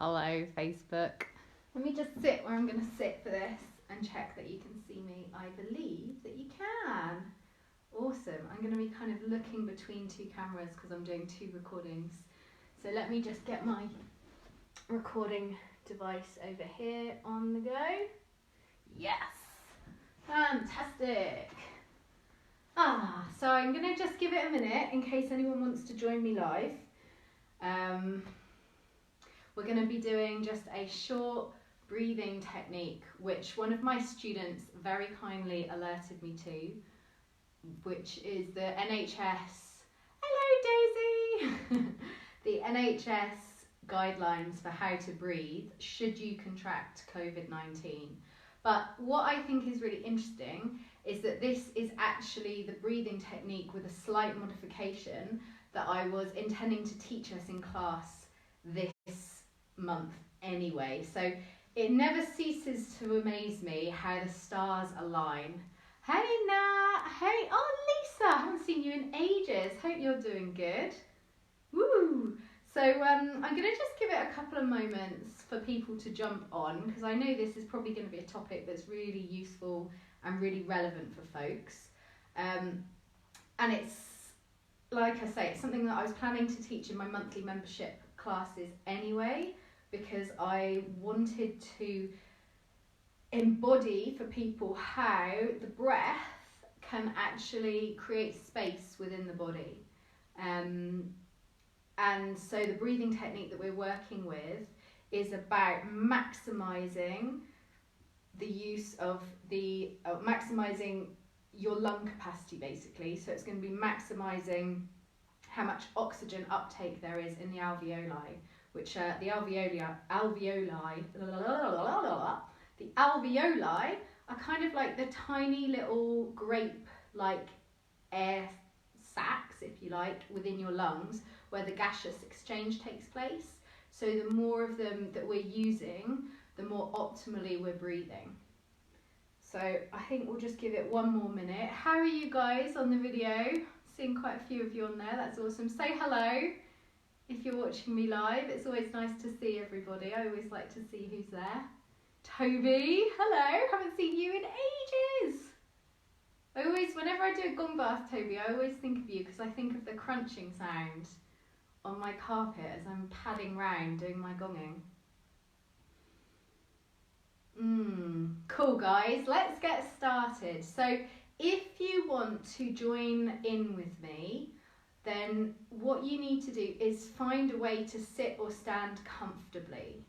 Hello, Facebook. Let me just sit where I'm going to sit for this and check that you can see me. I believe that you can. Awesome. I'm going to be kind of looking between two cameras because I'm doing two recordings. So let me just get my recording device over here on the go. Yes. Fantastic. So I'm going to just give it a minute in case anyone wants to join me live. We're going to be doing just a short breathing technique, which one of my students very kindly alerted me to, which is the NHS, hello Daisy, the NHS guidelines for how to breathe should you contract COVID-19. But what I think is really interesting is that this is actually the breathing technique with a slight modification that I was intending to teach us in class this month anyway. So it never ceases to amaze me how the stars align. Hey Nat, hey, oh Lisa, I haven't seen you in ages. Hope you're doing good. Woo! So I'm going to just give it a couple of moments for people to jump on, because I know this is probably going to be a topic that's really useful and really relevant for folks. And it's, like I say, it's something that I was planning to teach in my monthly membership classes anyway, because I wanted to embody for people how the breath can actually create space within the body. And so the breathing technique that we're working with is about maximising the use of maximising your lung capacity, basically. So it's going to be maximising how much oxygen uptake there is in the alveoli, which the alveoli are kind of like the tiny little grape-like air sacs, if you like, within your lungs, where the gaseous exchange takes place. So the more of them that we're using, the more optimally we're breathing. So I think we'll just give it one more minute. How are you guys on the video? Seeing quite a few of you on there, that's awesome. Say hello if you're watching me live. It's always nice to see everybody. I always like to see who's there. Toby, hello, haven't seen you in ages. I always, whenever I do a gong bath, Toby, I always think of you because I think of the crunching sound on my carpet as I'm padding round doing my gonging. Cool guys, let's get started. So if you want to join in with me, then what you need to do is find a way to sit or stand comfortably.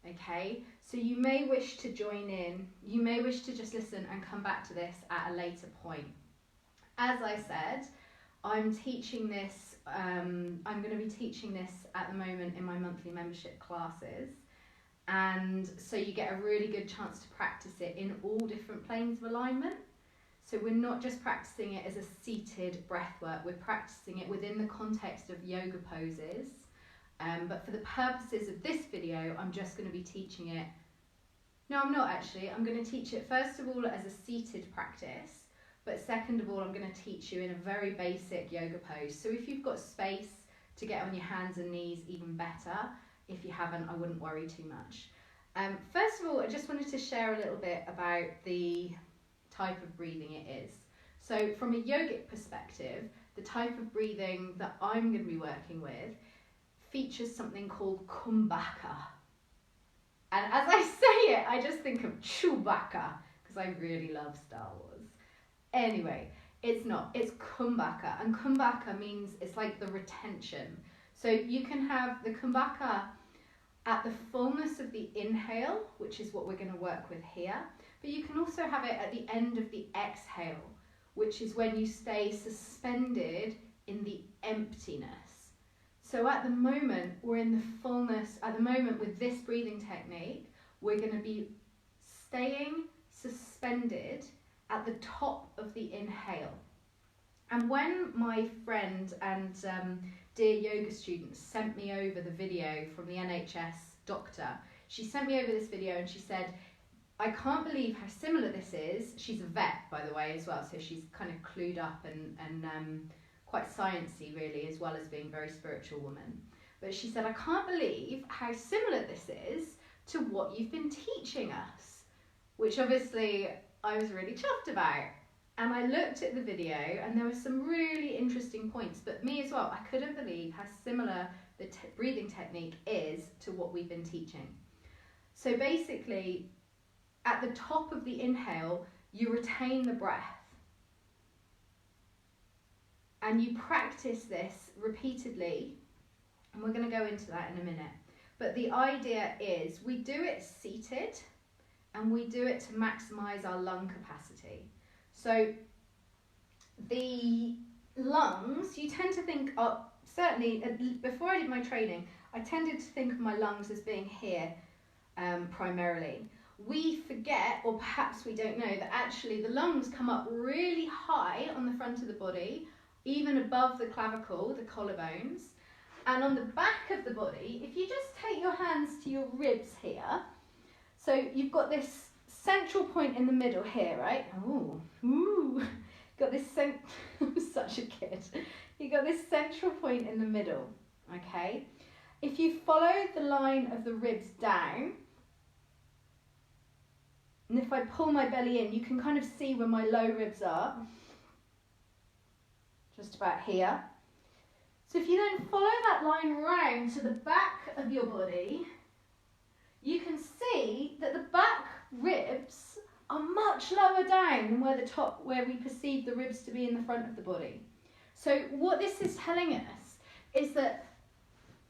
Okay, so you may wish to join in, you may wish to just listen and come back to this at a later point. As I said, I'm teaching this, I'm going to be teaching this at the moment in my monthly membership classes, and so you get a really good chance to practice it in all different planes of alignment. So we're not just practicing it as a seated breath work, we're practicing it within the context of yoga poses. But for the purposes of this video, I'm just going to be teaching it. No, I'm not actually. I'm going to teach it first of all as a seated practice, but second of all, I'm going to teach you in a very basic yoga pose. So if you've got space to get on your hands and knees, even better. If you haven't, I wouldn't worry too much. First of all, I just wanted to share a little bit about the type of breathing it is. So from a yogic perspective, the type of breathing that I'm going to be working with features something called kumbhaka. And as I say it, I just think of Chewbacca, because I really love Star Wars. Anyway, it's not, it's kumbhaka. And kumbhaka means it's like the retention. So you can have the kumbhaka at the fullness of the inhale, which is what we're going to work with here. But you can also have it at the end of the exhale, which is when you stay suspended in the emptiness. So at the moment, we're in the fullness, at the moment with this breathing technique, we're going to be staying suspended at the top of the inhale. And when my friend and dear yoga student sent me over the video from the NHS doctor, she sent me over this video and she said, I can't believe how similar this is. She's a vet, by the way, as well, so she's kind of clued up and quite sciencey really, as well as being a very spiritual woman. But she said, I can't believe how similar this is to what you've been teaching us, which obviously I was really chuffed about. And I looked at the video and there were some really interesting points, but me as well, I couldn't believe how similar the breathing technique is to what we've been teaching. So basically, at the top of the inhale, you retain the breath. And you practice this repeatedly, and we're going to go into that in a minute. But the idea is we do it seated, and we do it to maximize our lung capacity. So the lungs, you tend to think, certainly before I did my training, I tended to think of my lungs as being here primarily. We forget, or perhaps we don't know, that actually the lungs come up really high on the front of the body, even above the clavicle, the collarbones. And on the back of the body, if you just take your hands to your ribs here, so you've got this central point in the middle here, right? Ooh. Got this I'm such a kid. You've got this central point in the middle, okay? If you follow the line of the ribs down, and if I pull my belly in, you can kind of see where my low ribs are. Just about here. So if you then follow that line round to the back of your body, you can see that the back ribs are much lower down than where we perceive the ribs to be in the front of the body. So what this is telling us is that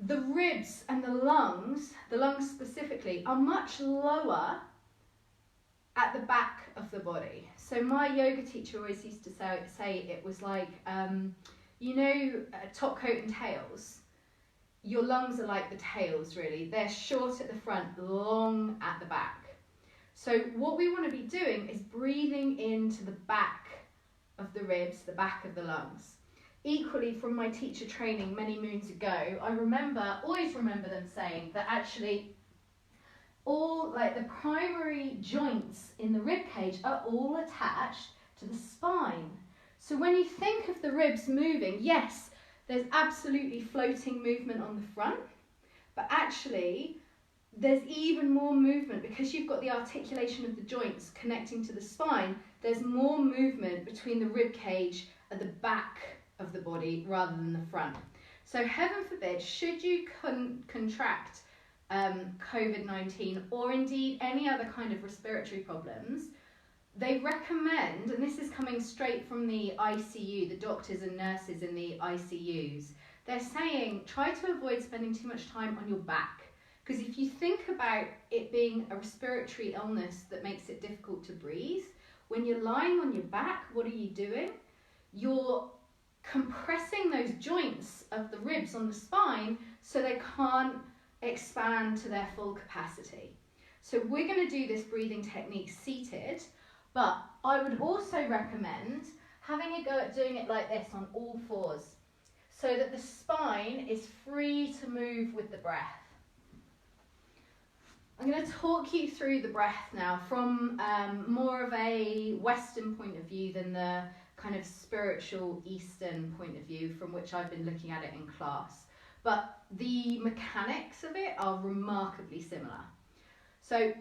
the ribs and the lungs specifically, are much lower at the back of the body. So my yoga teacher always used to say it was like, top coat and tails. Your lungs are like the tails, really. They're short at the front, long at the back. So what we want to be doing is breathing into the back of the ribs, the back of the lungs. Equally, from my teacher training many moons ago, I always remember them saying that actually all the primary joints in the rib cage are all attached to the spine. So when you think of the ribs moving, yes, there's absolutely floating movement on the front, but actually there's even more movement because you've got the articulation of the joints connecting to the spine. There's more movement between the rib cage and the back of the body rather than the front. So heaven forbid, should you contract COVID-19 or indeed any other kind of respiratory problems, they recommend, and this is coming straight from the ICU, the doctors and nurses in the ICUs, they're saying try to avoid spending too much time on your back. Because if you think about it being a respiratory illness that makes it difficult to breathe, when you're lying on your back, what are you doing? You're compressing those joints of the ribs on the spine so they can't expand to their full capacity. So we're going to do this breathing technique seated, but I would also recommend having a go at doing it like this on all fours so that the spine is free to move with the breath. I'm going to talk you through the breath now from more of a Western point of view than the kind of spiritual Eastern point of view from which I've been looking at it in class. But the mechanics of it are remarkably similar. So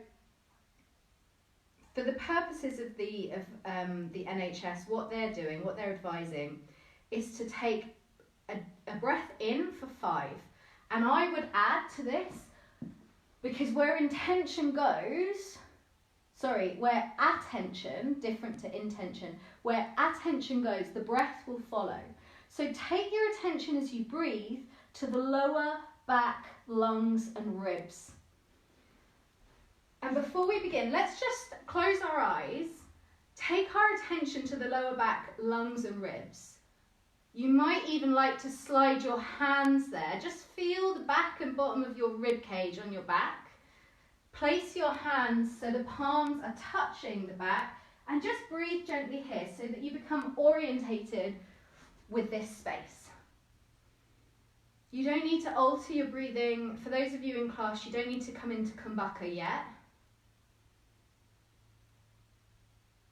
for the purposes of the NHS, what they're doing, what they're advising, is to take a breath in for 5. And I would add to this, because where attention, different to intention, where attention goes, the breath will follow. So take your attention as you breathe to the lower back, lungs and ribs. And before we begin, let's just close our eyes, take our attention to the lower back, lungs and ribs. You might even like to slide your hands there. Just feel the back and bottom of your rib cage on your back. Place your hands so the palms are touching the back and just breathe gently here so that you become orientated with this space. You don't need to alter your breathing. For those of you in class, you don't need to come into Kumbhaka yet.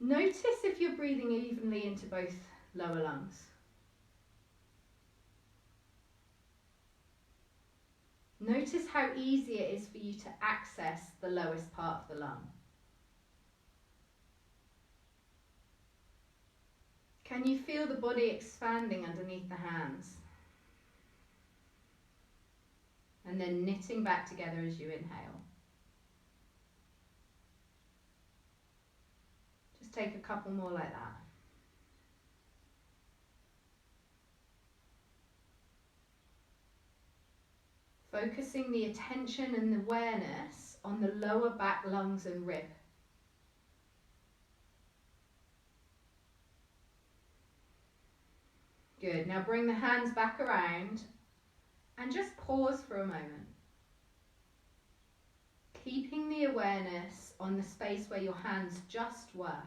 Notice if you're breathing evenly into both lower lungs. Notice how easy it is for you to access the lowest part of the lung. Can you feel the body expanding underneath the hands? And then knitting back together as you inhale. Just take a couple more like that. Focusing the attention and the awareness on the lower back, lungs and rib. Good. Now bring the hands back around and just pause for a moment. Keeping the awareness on the space where your hands just were.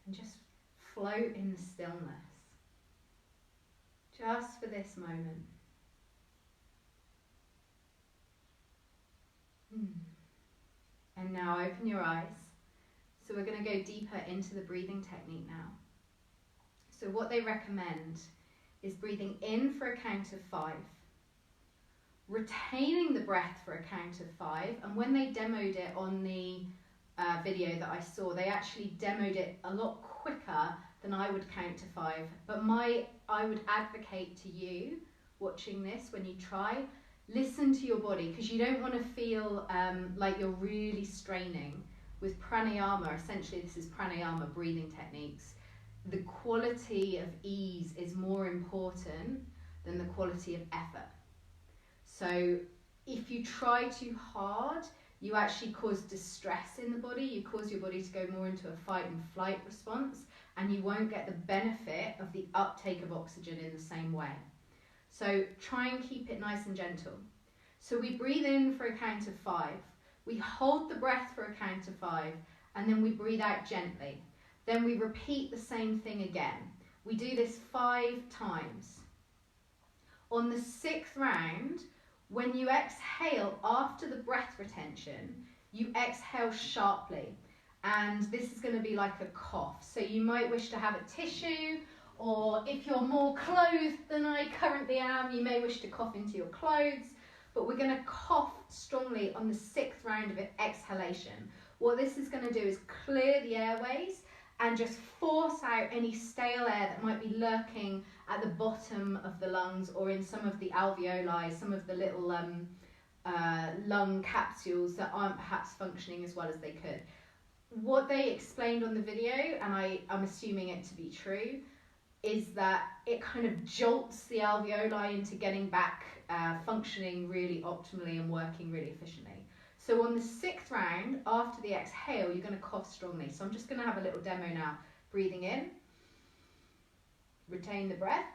And just float in the stillness. Just for this moment. And now open your eyes. So we're going to go deeper into the breathing technique now. So what they recommend is breathing in for a count of 5, retaining the breath for a count of 5, and when they demoed it on the video that I saw, they actually demoed it a lot quicker than I would count to 5. But I would advocate to you watching this, when you try, listen to your body, because you don't want to feel like you're really straining. With pranayama, essentially this is pranayama breathing techniques, the quality of ease is more important than the quality of effort. So if you try too hard, you actually cause distress in the body, you cause your body to go more into a fight and flight response, and you won't get the benefit of the uptake of oxygen in the same way. So try and keep it nice and gentle. So we breathe in for a count of 5, we hold the breath for a count of 5, and then we breathe out gently. Then we repeat the same thing again. We do this 5 times. On the 6th round, when you exhale after the breath retention, you exhale sharply. And this is going to be like a cough. So you might wish to have a tissue, or if you're more clothed than I currently am, you may wish to cough into your clothes. But we're going to cough strongly on the 6th round of exhalation. What this is going to do is clear the airways and just force out any stale air that might be lurking at the bottom of the lungs or in some of the alveoli, some of the little lung capsules that aren't perhaps functioning as well as they could. What they explained on the video, and I'm assuming it to be true, is that it kind of jolts the alveoli into getting back functioning really optimally and working really efficiently. So on the 6th round, after the exhale, you're going to cough strongly. So I'm just going to have a little demo now. Breathing in, retain the breath,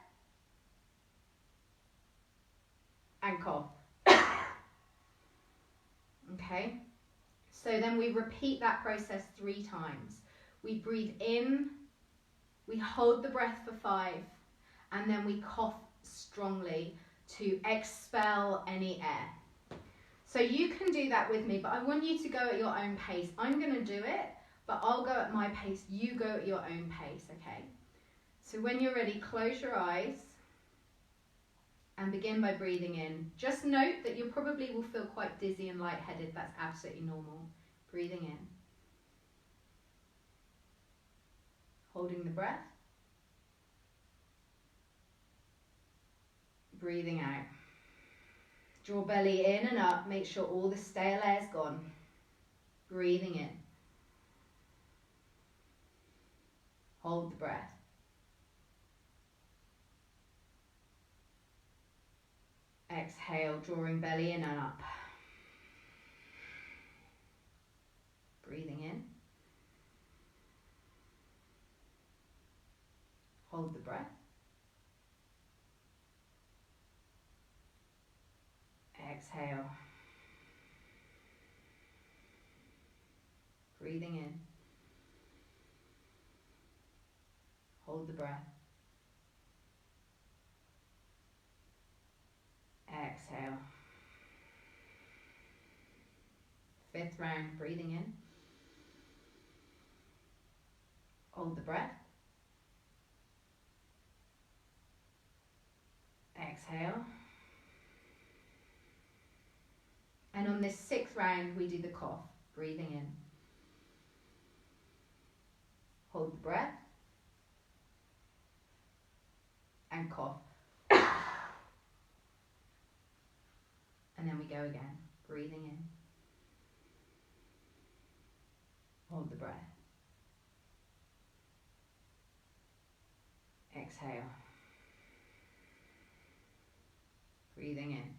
and cough. Okay, so then we repeat that process 3 times. We breathe in, we hold the breath for 5, and then we cough strongly to expel any air. So you can do that with me, but I want you to go at your own pace. I'm going to do it, but I'll go at my pace. You go at your own pace, okay? So when you're ready, close your eyes and begin by breathing in. Just note that you probably will feel quite dizzy and lightheaded. That's absolutely normal. Breathing in. Holding the breath. Breathing out. Draw belly in and up. Make sure all the stale air's gone. Breathing in. Hold the breath. Exhale, drawing belly in and up. Breathing in. Hold the breath. Exhale. Breathing in. Hold the breath. Exhale. 5th round, breathing in. Hold the breath. Exhale. And on this 6th round, we do the cough. Breathing in. Hold the breath. And cough. And then we go again. Breathing in. Hold the breath. Exhale. Breathing in.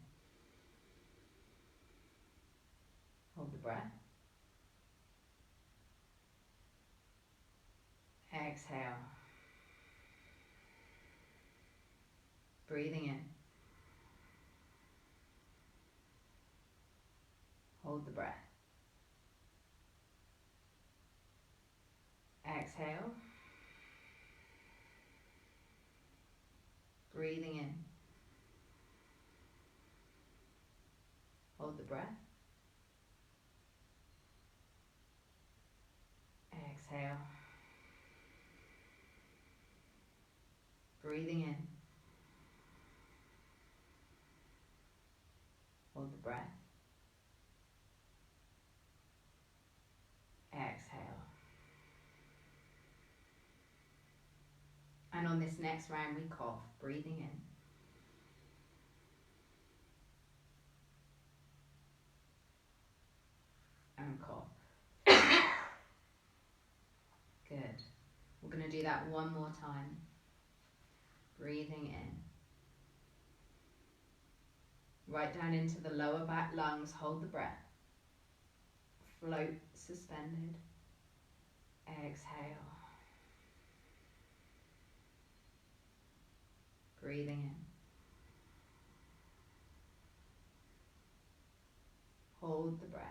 Hold the breath. Exhale. Breathing in. Hold the breath. Exhale. Breathing in. Hold the breath. Exhale. Breathing in. Hold the breath. Exhale. And on this next round, we cough. Breathing in. And cough. Good. We're going to do that one more time. Breathing in. Right down into the lower back lungs. Hold the breath. Float suspended. Exhale. Breathing in. Hold the breath.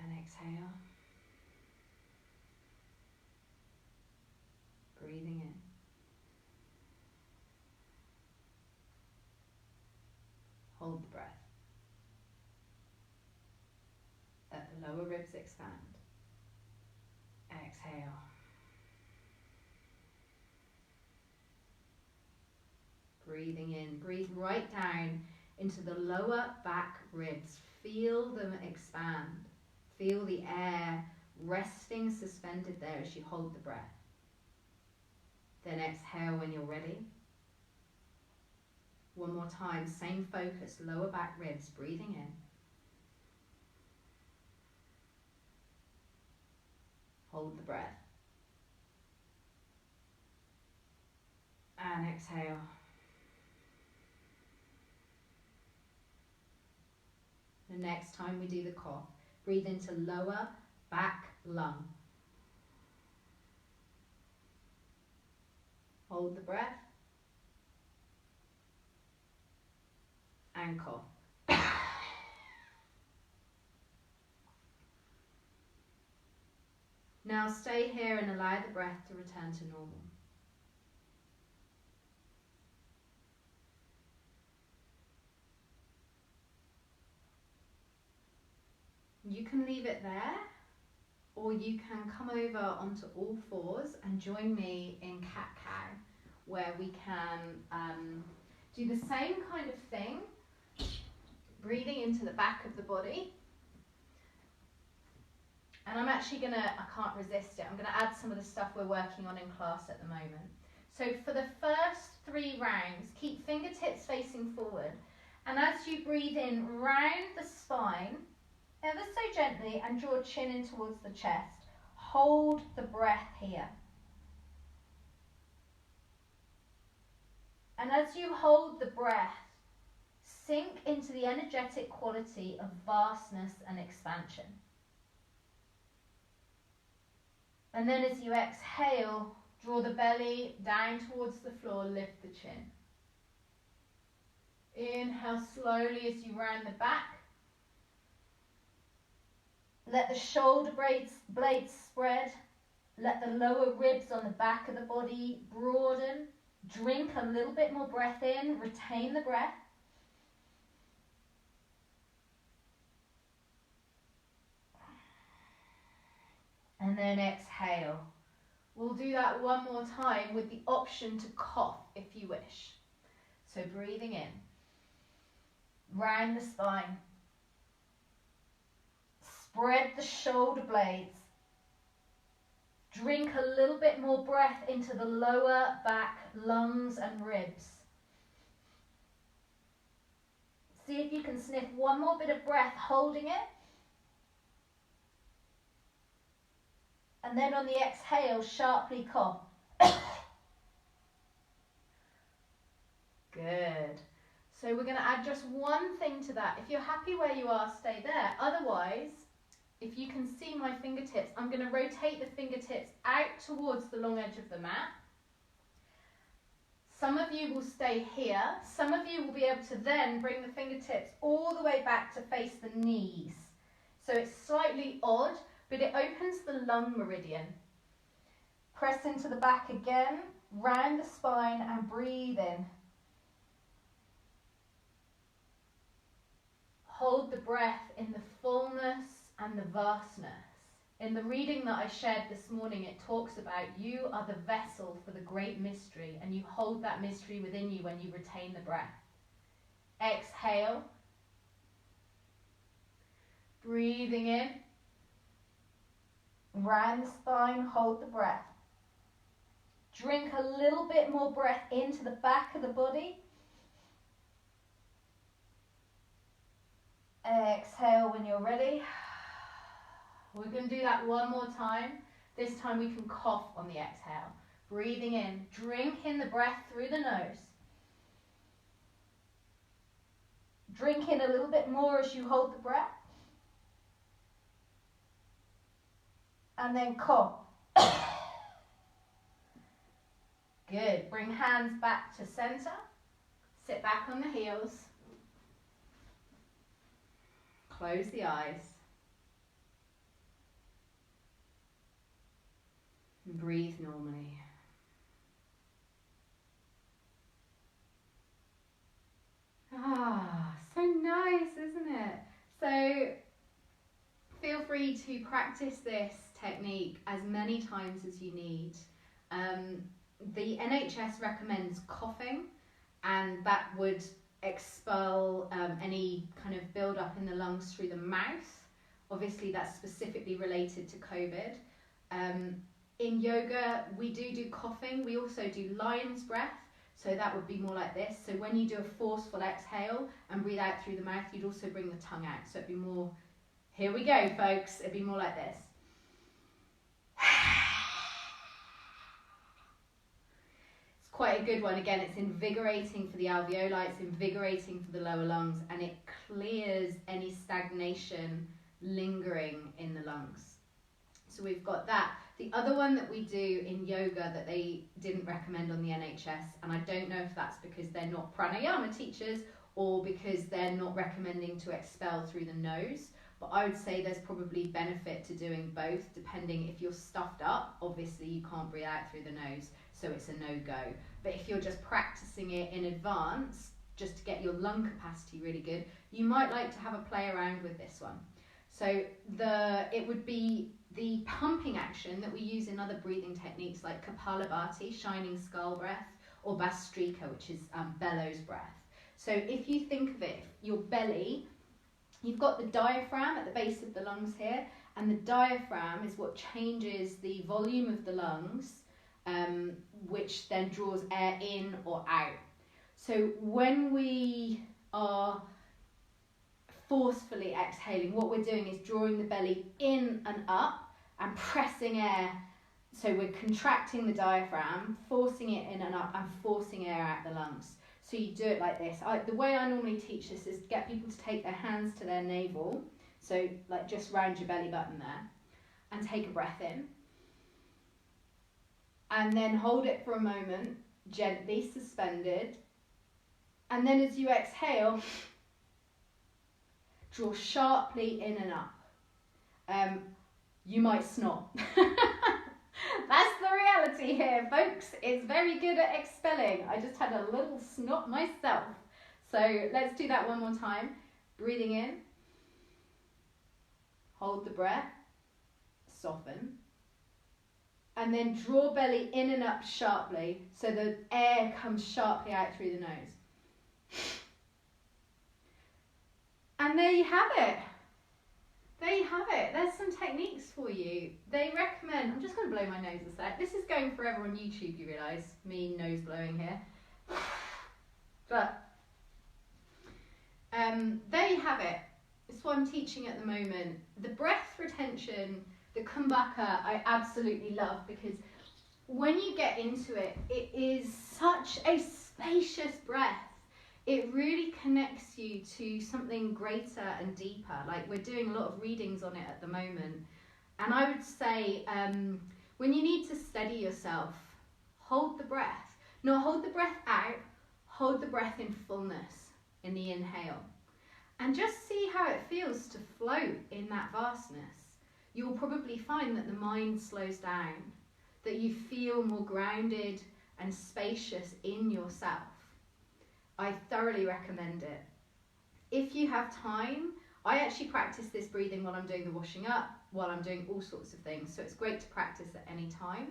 And exhale. Breathing in. Hold the breath. Let the lower ribs expand. Exhale. Breathing in. Breathe right down into the lower back ribs. Feel them expand. Feel the air resting suspended there as you hold the breath. Then exhale when you're ready. One more time, same focus, lower back ribs, breathing in. Hold the breath. And exhale. The next time we do the cough, breathe into lower back lung. Hold the breath. And cough. Now stay here and allow the breath to return to normal. You can leave it there, or you can come over onto all fours and join me in cat-cow, where we can do the same kind of thing, breathing into the back of the body. And I'm actually I can't resist it, I'm gonna add some of the stuff we're working on in class at the moment. So for the first 3 rounds, keep fingertips facing forward. And as you breathe in, round the spine, ever so gently, and draw chin in towards the chest. Hold the breath here. And as you hold the breath, sink into the energetic quality of vastness and expansion. And then as you exhale, draw the belly down towards the floor, lift the chin. Inhale slowly as you round the back. Let the shoulder blades spread. Let the lower ribs on the back of the body broaden. Drink a little bit more breath in. Retain the breath. And then exhale. We'll do that one more time with the option to cough if you wish. So breathing in, round the spine, spread the shoulder blades, drink a little bit more breath into the lower back, lungs and ribs. See if you can sniff one more bit of breath holding it. And then on the exhale, sharply cough. Good. So we're going to add just one thing to that. If you're happy where you are, stay there. Otherwise, if you can see my fingertips, I'm going to rotate the fingertips out towards the long edge of the mat. Some of you will stay here. Some of you will be able to then bring the fingertips all the way back to face the knees. So it's slightly odd, but it opens the lung meridian. Press into the back again, round the spine and breathe in. Hold the breath in the fullness and the vastness. In the reading that I shared this morning, it talks about you are the vessel for the great mystery, and you hold that mystery within you when you retain the breath. Exhale. Breathing in. Round the spine, hold the breath. Drink a little bit more breath into the back of the body. Exhale when you're ready. We're going to do that one more time. This time we can cough on the exhale. Breathing in. Drink in the breath through the nose. Drink in a little bit more as you hold the breath. And then cough. Good. Bring hands back to center. Sit back on the heels. Close the eyes. And breathe normally. Ah, so nice, isn't it? So feel free to practice this technique as many times as you need. The NHS recommends coughing, and that would expel any kind of build-up in the lungs through the mouth. Obviously, that's specifically related to COVID. In yoga, we do coughing. We also do lion's breath, so that would be more like this. So when you do a forceful exhale and breathe out through the mouth, you'd also bring the tongue out. So it'd be more, here we go, folks. It'd be more like this. It's quite a good one. Again, it's invigorating for the alveoli, it's invigorating for the lower lungs, and it clears any stagnation lingering in the lungs. So we've got that. The other one that we do in yoga that they didn't recommend on the NHS, and I don't know if that's because they're not pranayama teachers or because they're not recommending to expel through the nose, but I would say there's probably benefit to doing both, depending. If you're stuffed up, obviously you can't breathe out through the nose, so it's a no-go. But if you're just practicing it in advance, just to get your lung capacity really good, you might like to have a play around with this one. So it would be the pumping action that we use in other breathing techniques like Kapalabhati, shining skull breath, or Bhastrika, which is bellows breath. So if you think of it, your belly, you've got the diaphragm at the base of the lungs here, and the diaphragm is what changes the volume of the lungs, which then draws air in or out. So when we are forcefully exhaling, what we're doing is drawing the belly in and up and pressing air. So we're contracting the diaphragm, forcing it in and up, and forcing air out the lungs. So you do it like this. The way I normally teach this is get people to take their hands to their navel, so like just round your belly button there, and take a breath in. And then hold it for a moment, gently suspended. And then as you exhale, draw sharply in and up. You might snot. That's the reality here, folks. It's very good at expelling. I just had a little snot myself. So let's do that one more time. Breathing in. Hold the breath. Soften. and then draw belly in and up sharply so the air comes sharply out through the nose. And there you have it. There you have it. There's some techniques for you. They recommend, I'm just going to blow my nose a sec. This is going forever on YouTube, you realise, me nose blowing here. But there you have it. It's what I'm teaching at the moment. The breath retention, the kumbhaka, I absolutely love, because when you get into it, it is such a spacious breath. It really connects you to something greater and deeper. Like, we're doing a lot of readings on it at the moment. And I would say, when you need to steady yourself, hold the breath. Not hold the breath out, hold the breath in fullness in the inhale. And just see how it feels to float in that vastness. You'll probably find that the mind slows down, that you feel more grounded and spacious in yourself. I thoroughly recommend it. If you have time, I actually practice this breathing while I'm doing the washing up, while I'm doing all sorts of things. So it's great to practice at any time.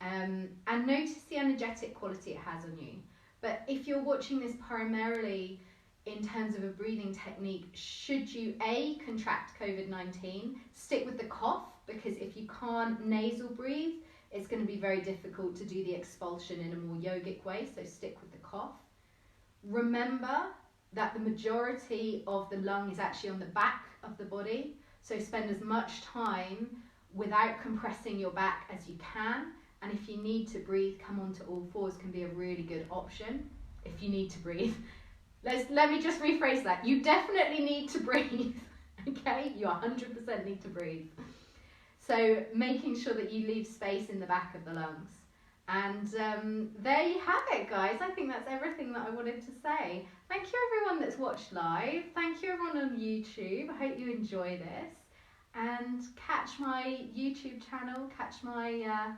And notice the energetic quality it has on you. But if you're watching this primarily in terms of a breathing technique, should you A, contract COVID-19, stick with the cough, because if you can't nasal breathe, it's going to be very difficult to do the expulsion in a more yogic way, so stick with the cough. Remember that the majority of the lung is actually on the back of the body, so spend as much time without compressing your back as you can, and if you need to breathe, come onto all fours can be a really good option if you need to breathe. Let me just rephrase that. You definitely need to breathe, okay? You 100% need to breathe. So making sure that you leave space in the back of the lungs. And there you have it, guys. I think that's everything that I wanted to say. Thank you everyone that's watched live. Thank you everyone on YouTube. I hope you enjoy this. And catch my YouTube channel, catch my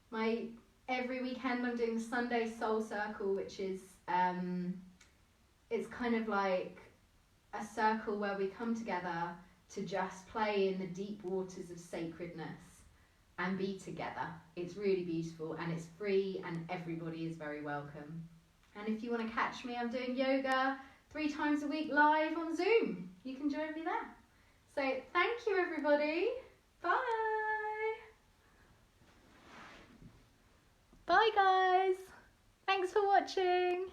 my every weekend I'm doing the Sunday Soul Circle, which is it's kind of like a circle where we come together to just play in the deep waters of sacredness and be together. It's really beautiful and it's free and everybody is very welcome. And if you want to catch me, I'm doing yoga 3 times a week live on Zoom. You can join me there. So thank you everybody. Bye. Bye guys. Thanks for watching.